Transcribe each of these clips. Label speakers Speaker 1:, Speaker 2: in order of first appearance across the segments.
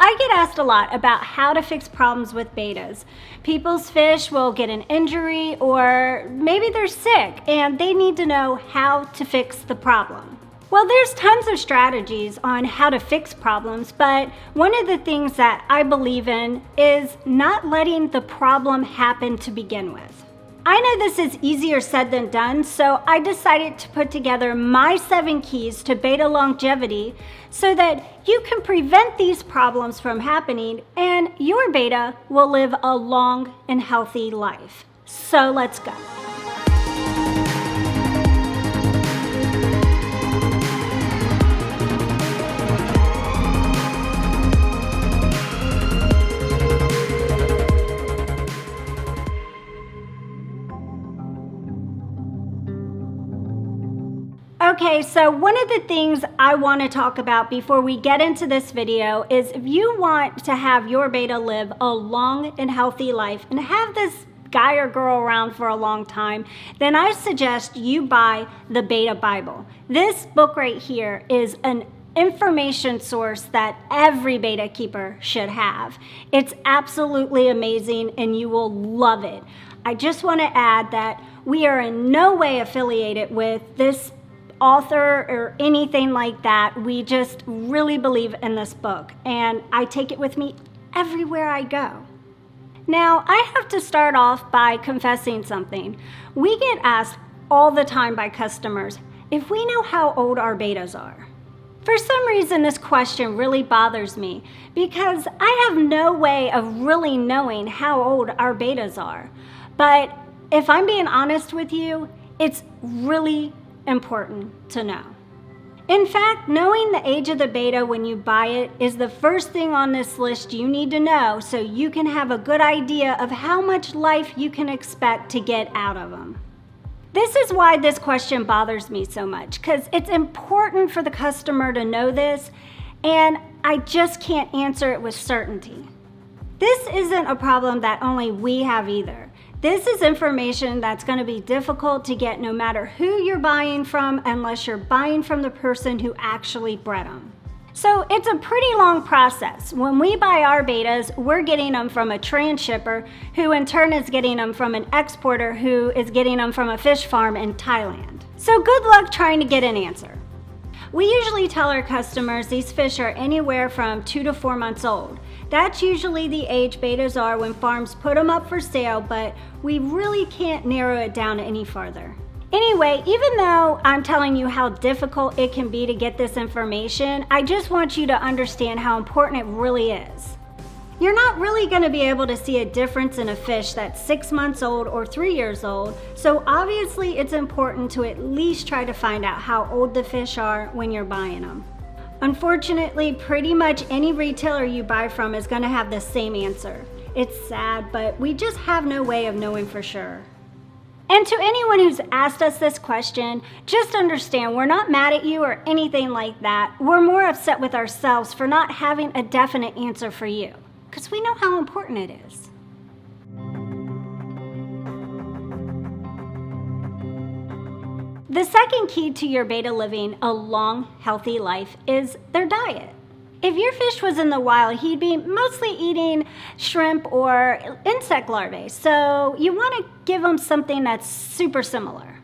Speaker 1: I get asked a lot about how to fix problems with bettas. People's fish will get an injury or maybe they're sick and they need to know how to fix the problem. Well, there's tons of strategies on how to fix problems, but one of the things that I believe in is not letting the problem happen to begin with. I know this is easier said than done, so I decided to put together my 7 keys to betta longevity so that you can prevent these problems from happening and your betta will live a long and healthy life. So let's go. Okay, so one of the things I want to talk about before we get into this video is if you want to have your betta live a long and healthy life and have this guy or girl around for a long time, then I suggest you buy the Betta Bible. This book right here is an information source that every betta keeper should have. It's absolutely amazing and you will love it. I just want to add that we are in no way affiliated with this author or anything like that. We just really believe in this book and I take it with me everywhere I go. Now, I have to start off by confessing something. We get asked all the time by customers if we know how old our bettas are. For some reason, this question really bothers me because I have no way of really knowing how old our bettas are. But if I'm being honest with you, it's really important to know. In fact, knowing the age of the betta when you buy it is the first thing on this list you need to know so you can have a good idea of how much life you can expect to get out of them. This is why this question bothers me so much, because it's important for the customer to know this, and I just can't answer it with certainty. This isn't a problem that only we have either. This is information that's going to be difficult to get no matter who you're buying from unless you're buying from the person who actually bred them. So it's a pretty long process. When we buy our bettas, we're getting them from a transshipper who in turn is getting them from an exporter who is getting them from a fish farm in Thailand. So good luck trying to get an answer. We usually tell our customers these fish are anywhere from 2 to 4 months old. That's usually the age bettas are when farms put them up for sale, but we really can't narrow it down any farther. Anyway, even though I'm telling you how difficult it can be to get this information, I just want you to understand how important it really is. You're not really going to be able to see a difference in a fish that's 6 months old or 3 years old, so obviously it's important to at least try to find out how old the fish are when you're buying them. Unfortunately, pretty much any retailer you buy from is going to have the same answer. It's sad, but we just have no way of knowing for sure. And to anyone who's asked us this question, just understand we're not mad at you or anything like that. We're more upset with ourselves for not having a definite answer for you, because we know how important it is. The second key to your betta living a long, healthy life is their diet. If your fish was in the wild, he'd be mostly eating shrimp or insect larvae, so you want to give him something that's super similar.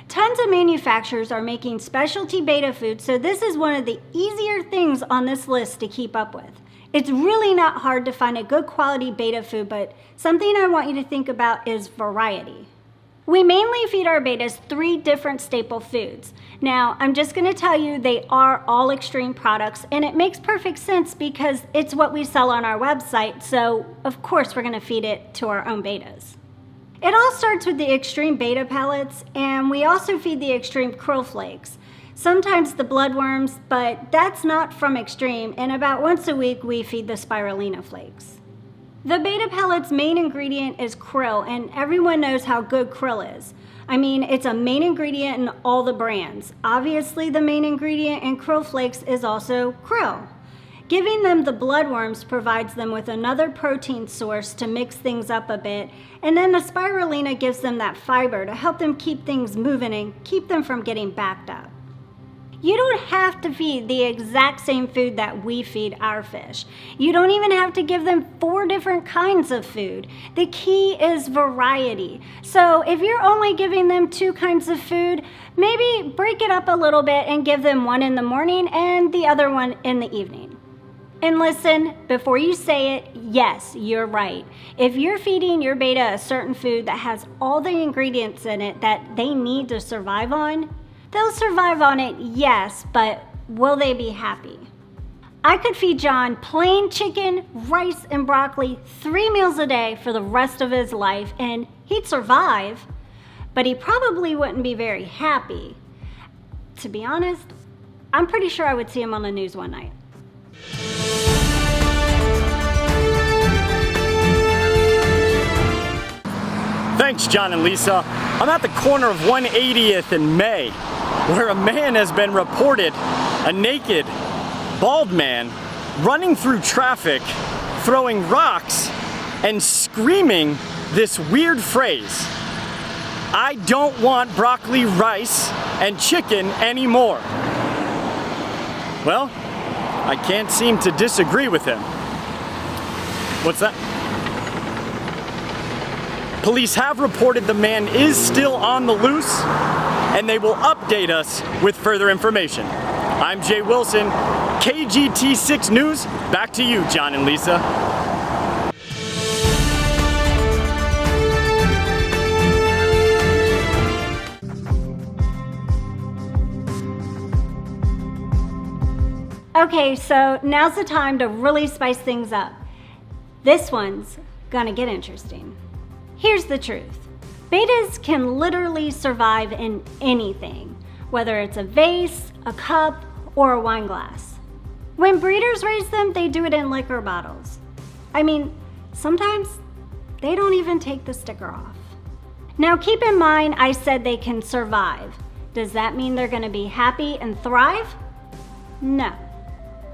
Speaker 1: Tons of manufacturers are making specialty betta food, so this is one of the easier things on this list to keep up with. It's really not hard to find a good quality betta food, but something I want you to think about is variety. We mainly feed our bettas 3 different staple foods. Now, I'm just going to tell you they are all extreme products, and it makes perfect sense because it's what we sell on our website, so of course we're going to feed it to our own bettas. It all starts with the extreme betta pellets, and we also feed the extreme krill flakes. Sometimes the bloodworms, but that's not from extreme, and about once a week we feed the spirulina flakes. The betta pellet's main ingredient is krill, and everyone knows how good krill is. I mean, it's a main ingredient in all the brands. Obviously, the main ingredient in krill flakes is also krill. Giving them the bloodworms provides them with another protein source to mix things up a bit, and then the spirulina gives them that fiber to help them keep things moving and keep them from getting backed up. You don't have to feed the exact same food that we feed our fish. You don't even have to give them 4 different kinds of food. The key is variety. So if you're only giving them 2 kinds of food, maybe break it up a little bit and give them one in the morning and the other one in the evening. And listen, before you say it, yes, you're right. If you're feeding your beta a certain food that has all the ingredients in it that they need to survive on, they'll survive on it, yes, but will they be happy? I could feed John plain chicken, rice, and broccoli 3 meals a day for the rest of his life, and he'd survive, but he probably wouldn't be very happy. To be honest, I'm pretty sure I would see him on the news one night.
Speaker 2: Thanks, John and Lisa. I'm at the corner of 180th and May, where a man has been reported, a naked, bald man, running through traffic, throwing rocks, and screaming this weird phrase: "I don't want broccoli, rice, and chicken anymore." Well, I can't seem to disagree with him. What's that? Police have reported the man is still on the loose, and they will update us with further information. I'm Jay Wilson, KGT6 News. Back to you, John and Lisa.
Speaker 1: Okay, so now's the time to really spice things up. This one's gonna get interesting. Here's the truth. Betas can literally survive in anything, whether it's a vase, a cup, or a wine glass. When breeders raise them, they do it in liquor bottles. I mean, sometimes they don't even take the sticker off. Now keep in mind, I said they can survive. Does that mean they're gonna be happy and thrive? No.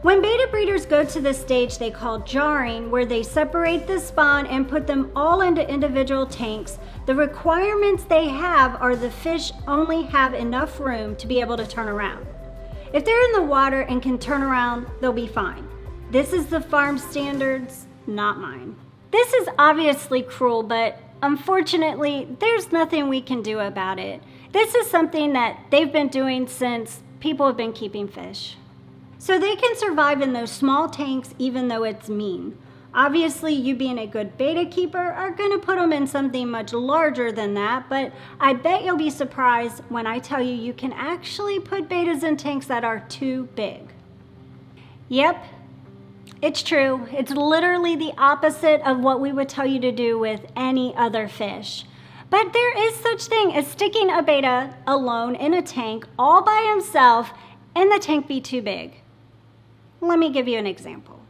Speaker 1: When beta breeders go to the stage they call jarring, where they separate the spawn and put them all into individual tanks, the requirements they have are the fish only have enough room to be able to turn around. If they're in the water and can turn around, they'll be fine. This is the farm standards, not mine. This is obviously cruel, but unfortunately, there's nothing we can do about it. This is something that they've been doing since people have been keeping fish. So they can survive in those small tanks even though it's mean. Obviously, you being a good beta keeper are gonna put them in something much larger than that, but I bet you'll be surprised when I tell you you can actually put betas in tanks that are too big. Yep, it's true. It's literally the opposite of what we would tell you to do with any other fish. But there is such thing as sticking a beta alone in a tank all by himself and the tank be too big. Let me give you an example.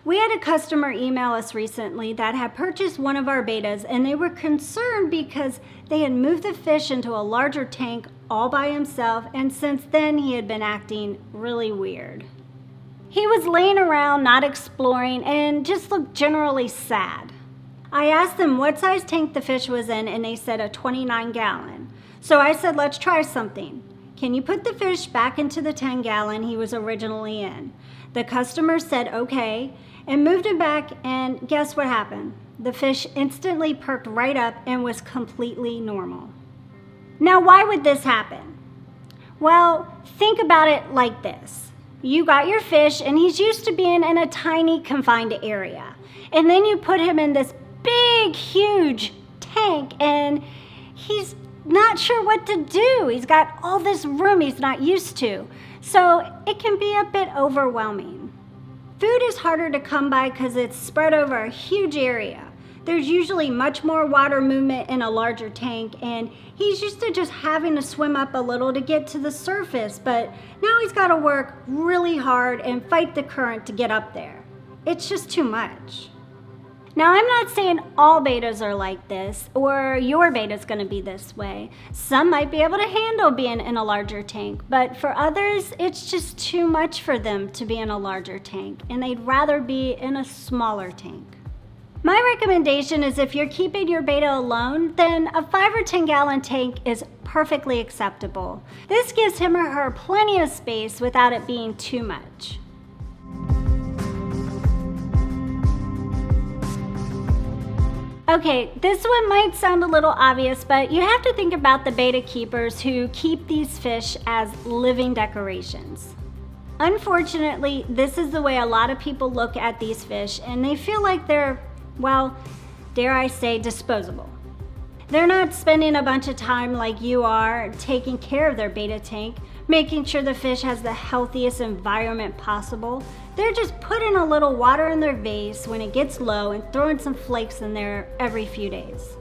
Speaker 1: We had a customer email us recently that had purchased one of our betas, and they were concerned because they had moved the fish into a larger tank all by himself, and since then he had been acting really weird. He was laying around, not exploring, and just looked generally sad. I asked them what size tank the fish was in, and they said a 29-gallon. So I said, let's try something. Can you put the fish back into the 10-gallon he was originally in? The customer said okay, and moved him back, and guess what happened? The fish instantly perked right up and was completely normal. Now, why would this happen? Well, think about it like this. You got your fish, and he's used to being in a tiny confined area. And then you put him in this big, huge tank, and he's not sure what to do. He's got all this room he's not used to. So it can be a bit overwhelming. Food is harder to come by because it's spread over a huge area. There's usually much more water movement in a larger tank, and he's used to just having to swim up a little to get to the surface, but now he's got to work really hard and fight the current to get up there. It's just too much. Now, I'm not saying all betas are like this, or your beta's gonna be this way. Some might be able to handle being in a larger tank, but for others, it's just too much for them to be in a larger tank, and they'd rather be in a smaller tank. My recommendation is if you're keeping your beta alone, then a 5 or 10 gallon tank is perfectly acceptable. This gives him or her plenty of space without it being too much. Okay, this one might sound a little obvious, but you have to think about the betta keepers who keep these fish as living decorations. Unfortunately, this is the way a lot of people look at these fish, and they feel like they're, well, dare I say, disposable. They're not spending a bunch of time like you are taking care of their betta tank, making sure the fish has the healthiest environment possible. They're just putting a little water in their vase when it gets low and throwing some flakes in there every few days.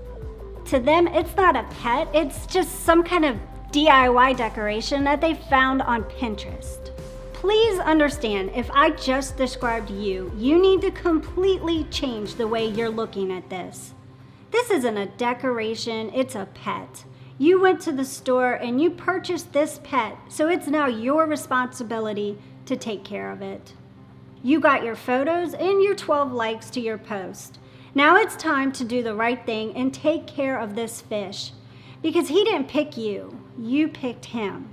Speaker 1: To them, it's not a pet, it's just some kind of DIY decoration that they found on Pinterest. Please understand, if I just described you, you need to completely change the way you're looking at this. This isn't a decoration, it's a pet. You went to the store and you purchased this pet, so it's now your responsibility to take care of it. You got your photos and your 12 likes to your post. Now it's time to do the right thing and take care of this fish, because he didn't pick you, you picked him.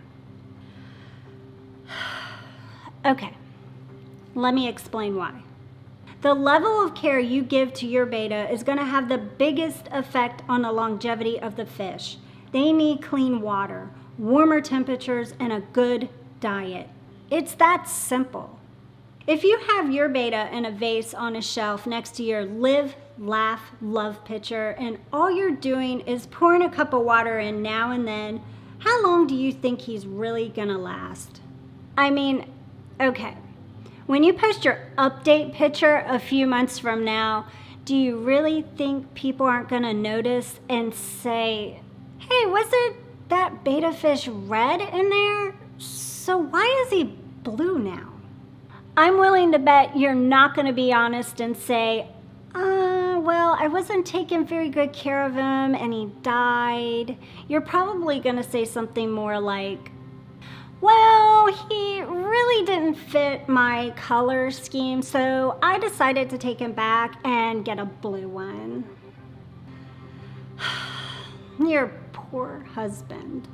Speaker 1: Okay, let me explain why. The level of care you give to your betta is going to have the biggest effect on the longevity of the fish. They need clean water, warmer temperatures, and a good diet. It's that simple. If you have your betta in a vase on a shelf next to your live, laugh, love picture, and all you're doing is pouring a cup of water in now and then, how long do you think he's really gonna last? I mean, okay, when you post your update picture a few months from now, do you really think people aren't gonna notice and say, hey, wasn't that betta fish red in there? So why is he blue now? I'm willing to bet you're not gonna be honest and say, well, I wasn't taking very good care of him and he died. You're probably gonna say something more like, well, he really didn't fit my color scheme, so I decided to take him back and get a blue one. Your poor husband.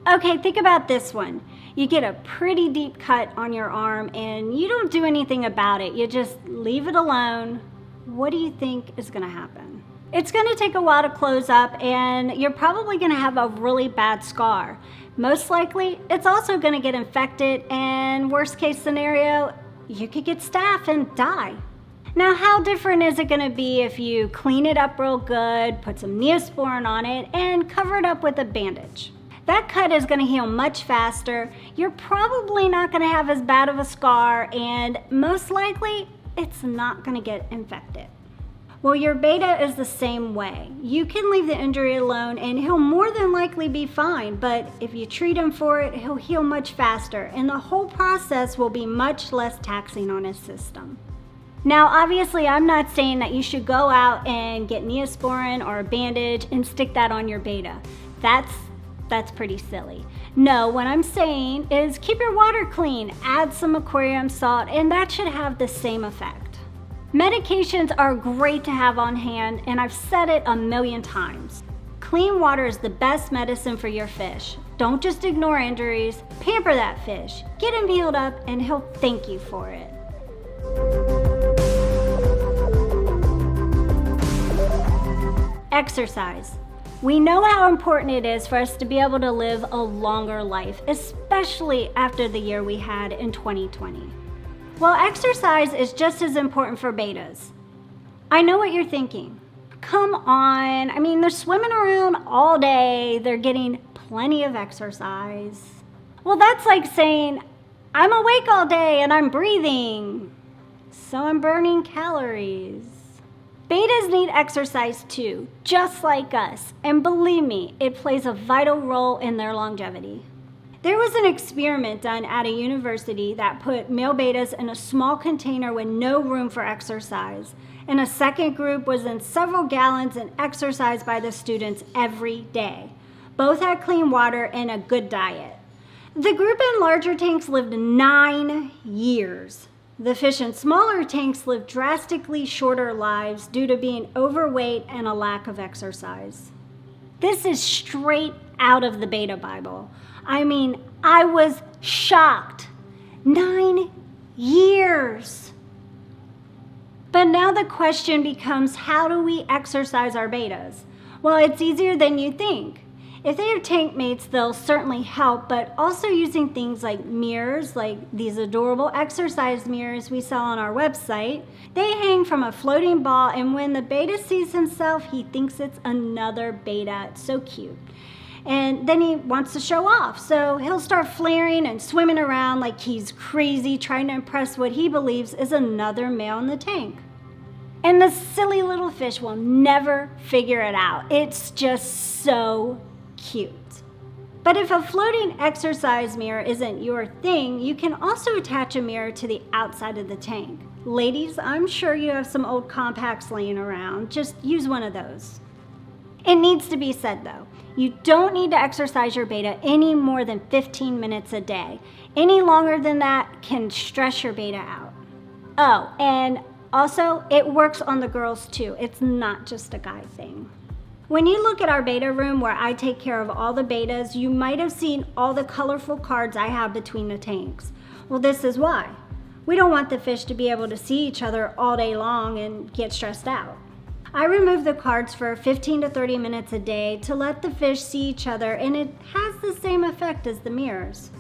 Speaker 1: Okay, think about this one. You get a pretty deep cut on your arm and you don't do anything about it. You just leave it alone. What do you think is gonna happen? It's gonna take a while to close up and you're probably gonna have a really bad scar. Most likely, it's also gonna get infected, and worst case scenario, you could get staph and die. Now, how different is it gonna be if you clean it up real good, put some Neosporin on it, and cover it up with a bandage? That cut is gonna heal much faster. You're probably not gonna have as bad of a scar, and most likely, it's not gonna get infected. Well, your betta is the same way. You can leave the injury alone and he'll more than likely be fine, but if you treat him for it, he'll heal much faster, and the whole process will be much less taxing on his system. Now, obviously, I'm not saying that you should go out and get Neosporin or a bandage and stick that on your betta. That's pretty silly. No, what I'm saying is keep your water clean, add some aquarium salt, and that should have the same effect. Medications are great to have on hand, and I've said it a million times. Clean water is the best medicine for your fish. Don't just ignore injuries, pamper that fish, get him healed up, and he'll thank you for it. Exercise. We know how important it is for us to be able to live a longer life, especially after the year we had in 2020. Well, exercise is just as important for bettas. I know what you're thinking. Come on, I mean, they're swimming around all day, they're getting plenty of exercise. Well, that's like saying, I'm awake all day and I'm breathing, so I'm burning calories. Bettas need exercise too, just like us, and believe me, it plays a vital role in their longevity. There was an experiment done at a university that put male bettas in a small container with no room for exercise, and a second group was in several gallons and exercised by the students every day. Both had clean water and a good diet. The group in larger tanks lived 9 years. The fish in smaller tanks live drastically shorter lives due to being overweight and a lack of exercise. This is straight out of the Betta Bible. I mean, I was shocked. 9 years. But now the question becomes, how do we exercise our betas? Well, it's easier than you think. If they have tank mates, they'll certainly help, but also using things like mirrors, like these adorable exercise mirrors we sell on our website. They hang from a floating ball, and when the beta sees himself, he thinks it's another beta. It's so cute. And then he wants to show off, so he'll start flaring and swimming around like he's crazy, trying to impress what he believes is another male in the tank. And the silly little fish will never figure it out. It's just so cute. But if a floating exercise mirror isn't your thing, you can also attach a mirror to the outside of the tank. Ladies, I'm sure you have some old compacts laying around. Just use one of those. It needs to be said though, you don't need to exercise your beta any more than 15 minutes a day. Any longer than that can stress your beta out. Oh, and also it works on the girls too. It's not just a guy thing. When you look at our beta room where I take care of all the betas, you might have seen all the colorful cards I have between the tanks. Well, this is why. We don't want the fish to be able to see each other all day long and get stressed out. I remove the cards for 15 to 30 minutes a day to let the fish see each other, and it has the same effect as the mirrors.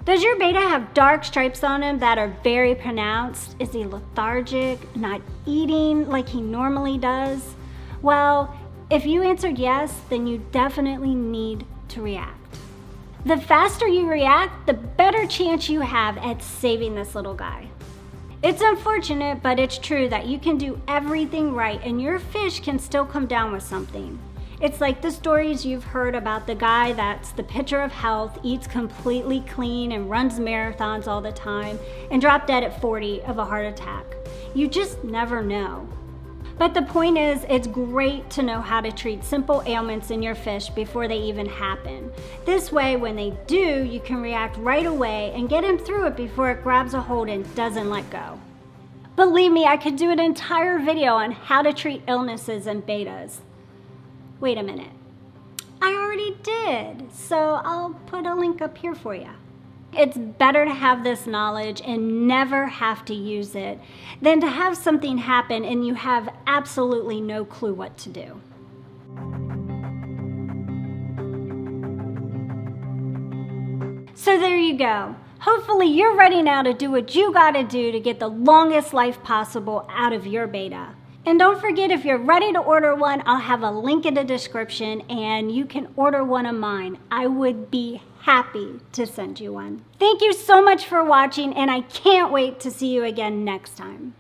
Speaker 1: Does your beta have dark stripes on him that are very pronounced? Is he lethargic, not eating like he normally does? Well, if you answered yes, then you definitely need to react. The faster you react, the better chance you have at saving this little guy. It's unfortunate, but it's true that you can do everything right and your fish can still come down with something. It's like the stories you've heard about the guy that's the picture of health, eats completely clean and runs marathons all the time, and dropped dead at 40 of a heart attack. You just never know. But the point is, it's great to know how to treat simple ailments in your fish before they even happen. This way, when they do, you can react right away and get him through it before it grabs a hold and doesn't let go. Believe me, I could do an entire video on how to treat illnesses in betas. Wait a minute. I already did, so I'll put a link up here for you. It's better to have this knowledge and never have to use it than to have something happen and you have absolutely no clue what to do. So there you go. Hopefully you're ready now to do what you gotta do to get the longest life possible out of your beta. And don't forget, if you're ready to order one, I'll have a link in the description and you can order one of mine. I would be happy to send you one. Thank you so much for watching, and I can't wait to see you again next time.